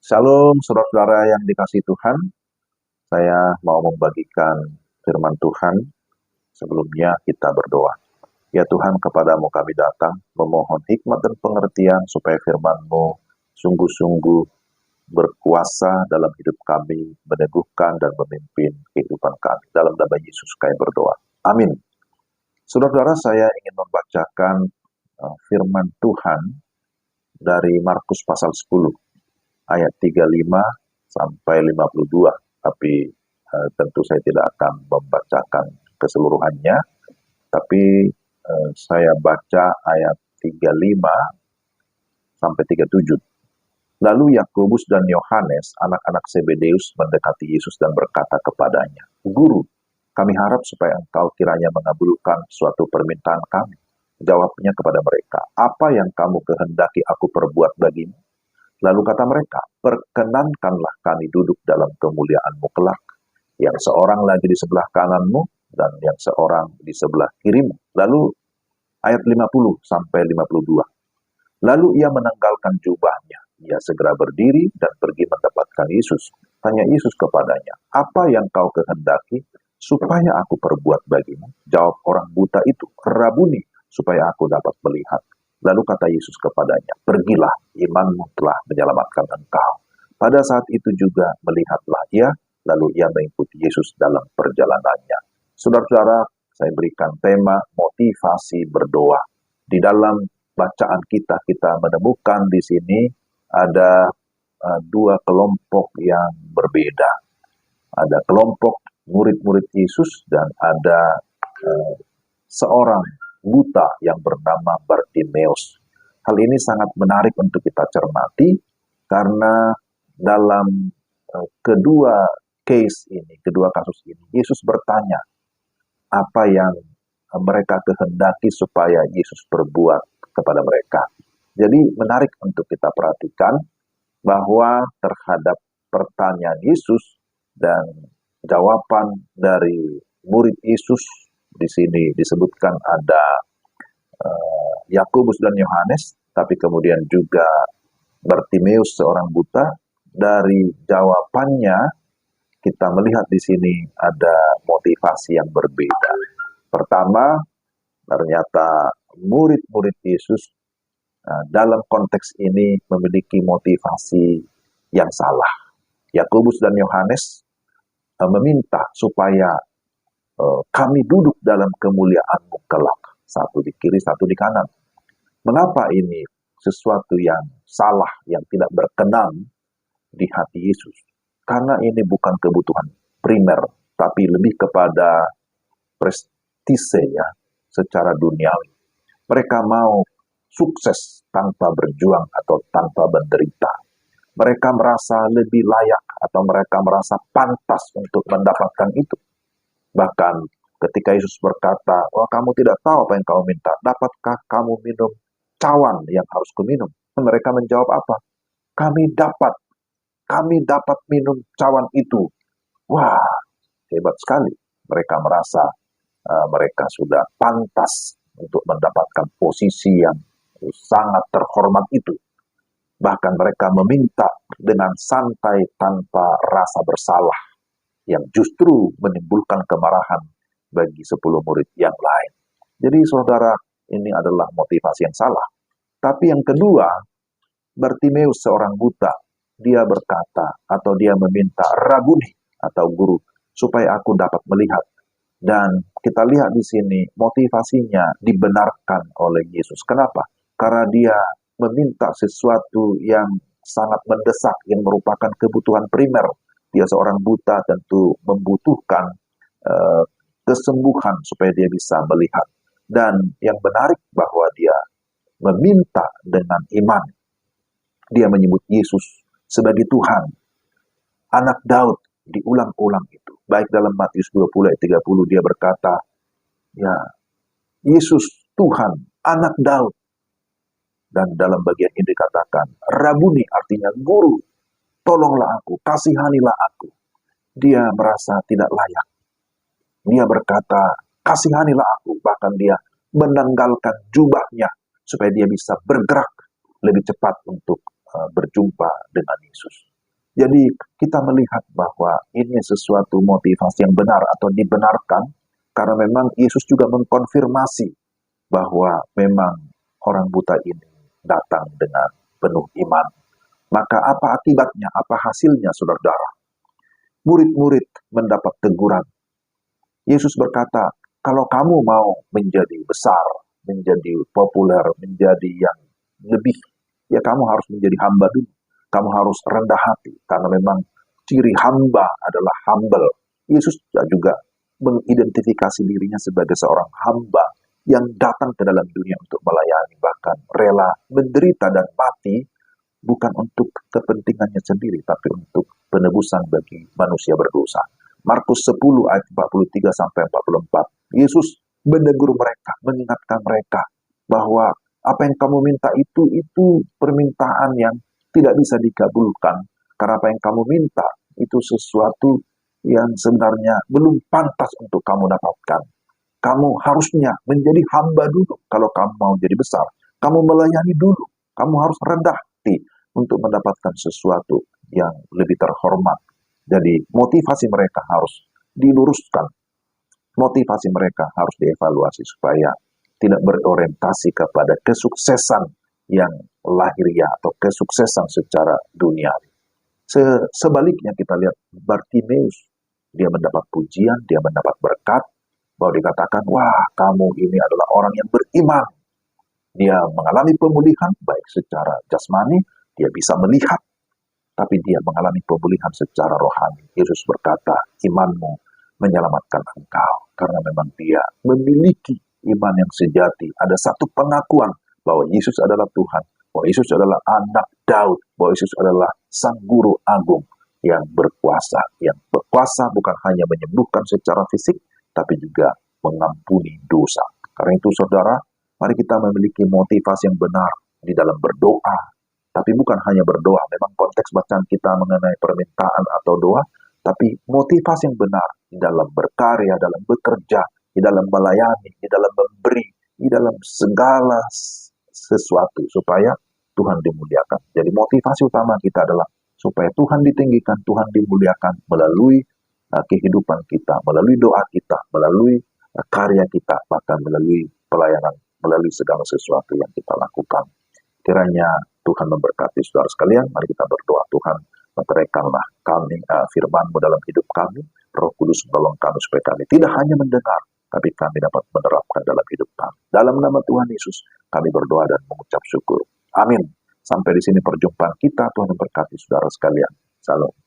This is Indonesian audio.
Shalom, saudara-saudara yang dikasihi Tuhan. Saya mau membagikan firman Tuhan. Sebelumnya kita berdoa. Ya Tuhan, kepadamu kami datang, memohon hikmat dan pengertian supaya firman-Mu sungguh-sungguh berkuasa dalam hidup kami, meneguhkan dan memimpin kehidupan kami. Dalam nama Yesus kami berdoa. Amin. Saudara-saudara, saya ingin membacakan firman Tuhan dari Markus pasal 10. Ayat 35 sampai 52, tapi tentu saya tidak akan membacakan keseluruhannya, tapi saya baca ayat 35 sampai 37. Lalu Yakobus dan Yohanes, anak-anak Zebedeus, mendekati Yesus dan berkata kepadanya, "Guru, kami harap supaya engkau kiranya mengabulkan suatu permintaan kami." Jawabnya kepada mereka, "Apa yang kamu kehendaki aku perbuat bagimu?" Lalu kata mereka, "Perkenankanlah kami duduk dalam kemuliaan-Mu kelak, yang seorang lagi di sebelah kananmu dan yang seorang di sebelah kirimu." Lalu ayat 50 sampai 52. Lalu ia menanggalkan jubahnya. Ia segera berdiri dan pergi mendapatkan Yesus. Tanya Yesus kepadanya, "Apa yang kau kehendaki supaya aku perbuat bagimu?" Jawab orang buta itu, "Rabuni, supaya aku dapat melihat." Lalu kata Yesus kepadanya, "Pergilah, imanmu telah menyelamatkan engkau." Pada saat itu juga melihatlah ia, lalu ia mengikuti Yesus dalam perjalanannya. Saudara-saudara, saya berikan tema motivasi berdoa. Di dalam bacaan kita menemukan di sini ada dua kelompok yang berbeda. Ada kelompok murid-murid Yesus dan ada seorang buta yang bernama Bartimeus. Hal ini sangat menarik untuk kita cermati karena dalam kedua kasus ini, Yesus bertanya apa yang mereka kehendaki supaya Yesus perbuat kepada mereka. Jadi menarik untuk kita perhatikan bahwa terhadap pertanyaan Yesus dan jawaban dari murid Yesus, di sini disebutkan ada Yakobus dan Yohanes, tapi kemudian juga Bartimeus seorang buta. Dari jawabannya kita melihat di sini ada motivasi yang berbeda. Pertama, ternyata murid-murid Yesus dalam konteks ini memiliki motivasi yang salah. Yakobus dan Yohanes meminta supaya kami duduk dalam kemuliaan-Mu kelak, satu di kiri, satu di kanan. Mengapa ini sesuatu yang salah, yang tidak berkenan di hati Yesus? Karena ini bukan kebutuhan primer, tapi lebih kepada prestise ya, secara duniawi. Mereka mau sukses tanpa berjuang atau tanpa menderita. Mereka merasa lebih layak atau mereka merasa pantas untuk mendapatkan itu. Bahkan ketika Yesus berkata, "Oh, kamu tidak tahu apa yang kamu minta. Dapatkah kamu minum cawan yang harus kuminum?" Mereka menjawab apa? Kami dapat minum cawan itu." Wah, hebat sekali. Mereka merasa mereka sudah pantas untuk mendapatkan posisi yang sangat terhormat itu. Bahkan mereka meminta dengan santai tanpa rasa bersalah, yang justru menimbulkan kemarahan bagi 10 murid yang lain. Jadi saudara, ini adalah motivasi yang salah. Tapi yang kedua, Bartimeus seorang buta, dia berkata atau dia meminta, "Rabuni," atau guru, supaya aku dapat melihat. Dan kita lihat di sini motivasinya dibenarkan oleh Yesus. Kenapa? Karena dia meminta sesuatu yang sangat mendesak, yang merupakan kebutuhan primer. Dia seorang buta, tentu membutuhkan kesembuhan supaya dia bisa melihat. Dan yang menarik bahwa dia meminta dengan iman. Dia menyebut Yesus sebagai Tuhan, anak Daud, diulang-ulang itu. Baik dalam Matius 20 ayat 30 dia berkata, ya, Yesus Tuhan, anak Daud. Dan dalam bagian ini dikatakan, Rabuni artinya guru, tolonglah aku, kasihanilah aku. Dia merasa tidak layak. Dia berkata, kasihanilah aku. Bahkan dia menanggalkan jubahnya supaya dia bisa bergerak lebih cepat untuk berjumpa dengan Yesus. Jadi kita melihat bahwa ini sesuatu motivasi yang benar atau dibenarkan karena memang Yesus juga mengkonfirmasi bahwa memang orang buta ini datang dengan penuh iman. Maka apa akibatnya, apa hasilnya saudara-saudara? Murid-murid mendapat teguran. Yesus berkata, kalau kamu mau menjadi besar, menjadi populer, menjadi yang lebih, ya kamu harus menjadi hamba dulu. Kamu harus rendah hati, karena memang ciri hamba adalah humble. Yesus juga mengidentifikasi dirinya sebagai seorang hamba yang datang ke dalam dunia untuk melayani, bahkan rela menderita dan mati, bukan untuk kepentingannya sendiri, tapi untuk penebusan bagi manusia berdosa. Markus 10 ayat 43-44. Yesus menegur mereka, mengingatkan mereka bahwa apa yang kamu minta itu permintaan yang tidak bisa dikabulkan. Karena apa yang kamu minta itu sesuatu yang sebenarnya belum pantas untuk kamu dapatkan. Kamu harusnya menjadi hamba dulu. Kalau kamu mau jadi besar, kamu melayani dulu. Kamu harus rendah hati untuk mendapatkan sesuatu yang lebih terhormat. Jadi motivasi mereka harus diluruskan. Motivasi mereka harus dievaluasi supaya tidak berorientasi kepada kesuksesan yang lahiriah atau kesuksesan secara duniawi. Sebaliknya kita lihat Bartimeus, dia mendapat pujian, dia mendapat berkat, bahwa dikatakan, wah kamu ini adalah orang yang beriman. Dia mengalami pemulihan baik secara jasmani, dia bisa melihat, tapi dia mengalami pemulihan secara rohani. Yesus berkata, imanmu menyelamatkan engkau. Karena memang dia memiliki iman yang sejati. Ada satu pengakuan bahwa Yesus adalah Tuhan, bahwa Yesus adalah anak Daud, bahwa Yesus adalah Sang Guru Agung yang berkuasa. Yang berkuasa bukan hanya menyembuhkan secara fisik, tapi juga mengampuni dosa. Karena itu saudara, mari kita memiliki motivasi yang benar di dalam berdoa. Tapi bukan hanya berdoa, memang konteks bacaan kita mengenai permintaan atau doa, tapi motivasi yang benar di dalam berkarya, dalam bekerja, di dalam melayani, di dalam memberi, di dalam segala sesuatu supaya Tuhan dimuliakan. Jadi motivasi utama kita adalah supaya Tuhan ditinggikan, Tuhan dimuliakan melalui kehidupan kita, melalui doa kita, melalui karya kita, bahkan melalui pelayanan, melalui segala sesuatu yang kita lakukan. Kiranya Tuhan memberkati saudara sekalian. Mari kita berdoa. Tuhan, meteraikanlah kami firman-Mu dalam hidup kami. Roh Kudus menolong kami supaya kami tidak hanya mendengar, tapi kami dapat menerapkan dalam hidup kami. Dalam nama Tuhan Yesus, kami berdoa dan mengucap syukur. Amin. Sampai di sini perjumpaan kita. Tuhan memberkati saudara sekalian. Salam.